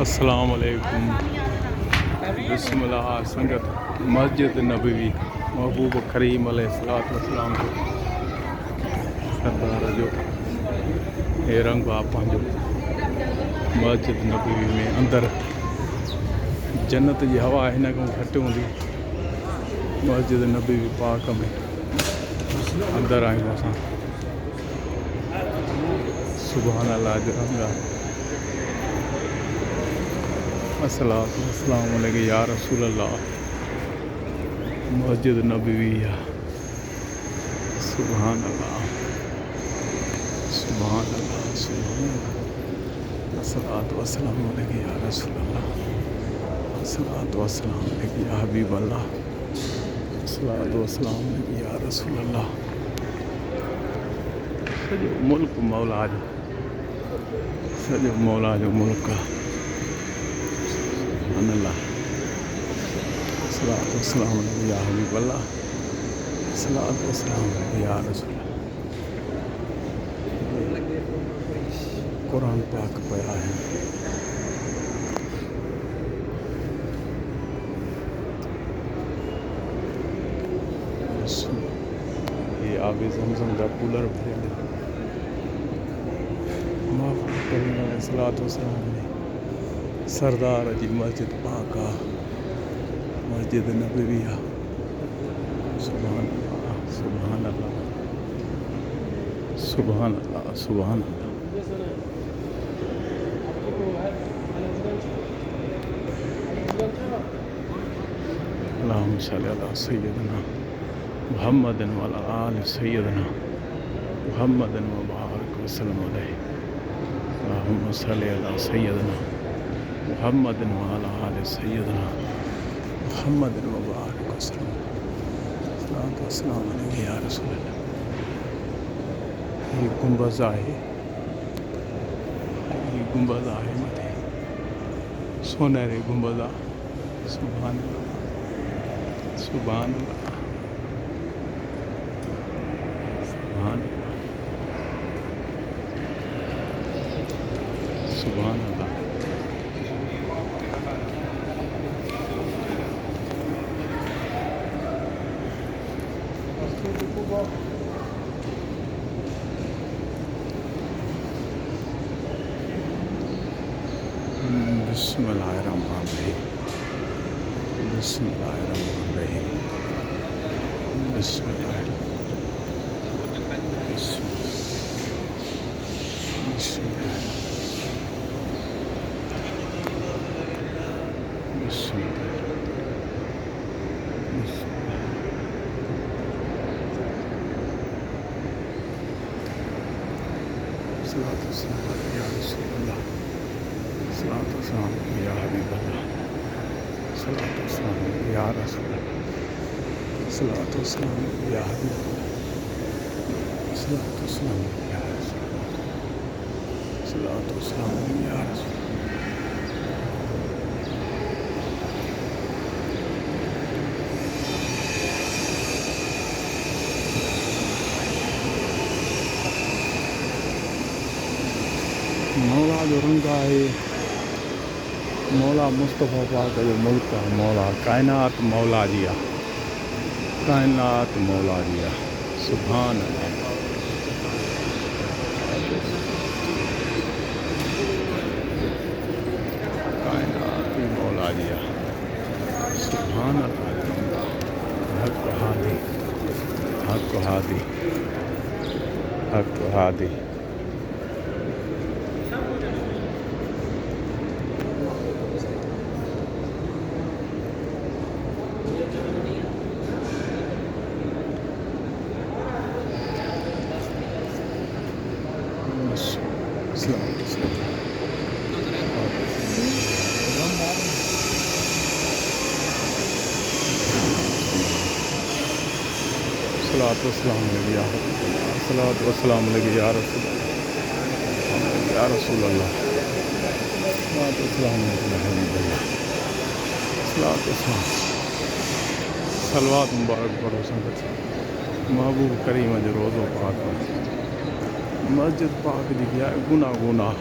السلام علیکم. بسم اللہ. سنگت مسجد نبوی محبوب کریم علیہ السلام سردار جو رنگ آپ مسجد نبوی میں اندر جنت کی ہوا ہن کو گھٹ ہوندی. مسجد نبوی پاک میں اندر آئیں اساں. سبحان اللہ جو رنگ الصلاۃ والسلام علیک یا رسول اللہ. مسجد نبوی سبحان اللہ سبحان اللہ سبحان اللہ. الصلاۃ والسلام علیک یا رسول اللہ. الصلاۃ والسلام علیک یا حبیب اللہ. الصلاۃ والسلام علیک یا رسول اللہ. سجو ملک مولا جو سجو مولا جو ملک سبحان اللہ. الصلاۃ والسلام علیک یا حبیب اللہ. الصلاۃ والسلام علیک یا رسول اللہ. قرآن پاک پڑھا ہے. یہ آب زمزم کا کولر بھرے الصلاۃ والسلام علیہ سردار جی مسجد پاک مسجد نبوی. سبحان اللہ سبحان اللہ سبحان اللہ سبحان اللہ. اللہم صلی علی سیدنا محمد وعلی آل سیدنا محمد وبارک وسلم علیہ. اللہم صلی علی سیدنا محمد وعلی آل سیدنا محمد وبارک وسلم. الصلاۃ والسلام علیک یا رسول اللہ. یہ گنبد ہے. یہ گنبد ہے متے سونہرے گنبد. سبحان اللہ سبحان اللہ سبحان اللہ سبحان اللہ. بسم اللہ الرحمن الرحیم. بسم اللہ الرحمن الرحیم. بسم اللہ بسم اللہ بسم اللہ. الصلاۃ والسلام علیک یا رسول اللہ. الصلاۃ والسلام علیک یا حبیب اللہ. الصلاۃ والسلام علیک یا رسول اللہ. الصلاۃ والسلام علیک یا حبیب اللہ. الصلاۃ والسلام علیک یا رسول اللہ. الصلاۃ والسلام علیک یا رسول اللہ. مولا جو رنگ ہے مولا مصطفیٰ پاک جو ملک ہے. مولا کائنات مولا جی کائنات مولا جی. سبحان اللہ کائنات مولا جی. سبحان اللہ. حق ہادی حق ہادی حق ہادی. الصلاۃ والسلام علیک یا حبیب اللہ. الصلاۃ والسلام علیک یا رسول اللہ یا رسول اللہ. الصلاۃ والسلام علیک یا حبیب اللہ. الصلاۃ والسلام. صلوات مبارک پڑھو سنگت. محبوب کریم جو روزو پاک مسجد پاک دی گیا گناہ گناہ.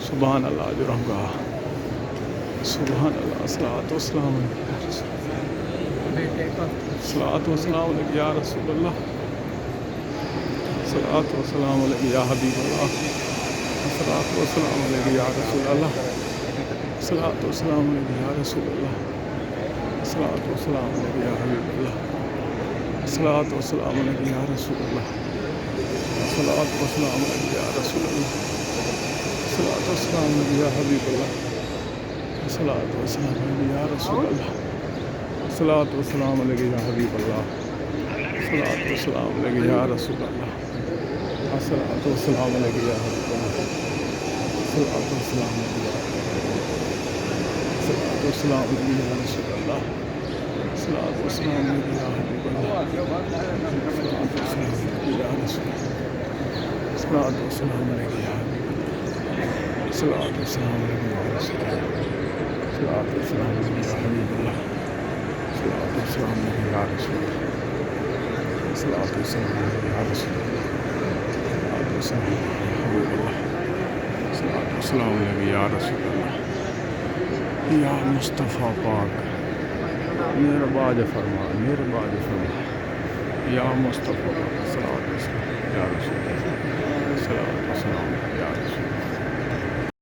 سبحان اللہ جو رنگا سبحان اللہ الصلاۃ والسلام علیک یا رسول الصلاۃ والسلام علیک یا رسول اللہ الصلاۃ والسلام علیک یا حبیب اللہ الصلاۃ والسلام علیک یا رسول اللہ الصلاۃ والسلام علیک یا رسول اللہ الصلاۃ والسلام علیک یا حبیب اللہ الصلاۃ والسلام علیک یا رسول اللہ الصلاۃ والسلام علیک یا رسول اللہ الصلاۃ والسلام علیک یا حبیب اللہ الصلاۃ والسلام علیک یا رسول اللہ الصلاۃ والسلام علیک یا حبیب اللہ الصلاۃ والسلام علیک یا رسول اللہ الصلاۃ والسلام علیک یا حبیب اللہ الصلاۃ والسلام علیک یا الصلاۃ والسلام علیک یا رسول اللہ الصلاۃ والسلام علیک یا حبیب اللہ الصلاۃ والسلام علیک یا رسول اللہ الصلاۃ والسلام علیک یا حبیب اللہ الصلاۃ والسلام علیک یا رسول اللہ الصلاۃ والسلام علیک یا حبیب اللہ الصلاۃ والسلام علیک یا رسول اللہ الصلاۃ والسلام علیک یا رسول اللہ الصلاۃ والسلام علیک یا حبیب اللہ الصلاۃ والسلام علیک یا رسول اللہ یا مصطفیٰ پاک مہربان فرما یا مصطفیٰ پاک الصلاۃ والسلام یا رسول اللہ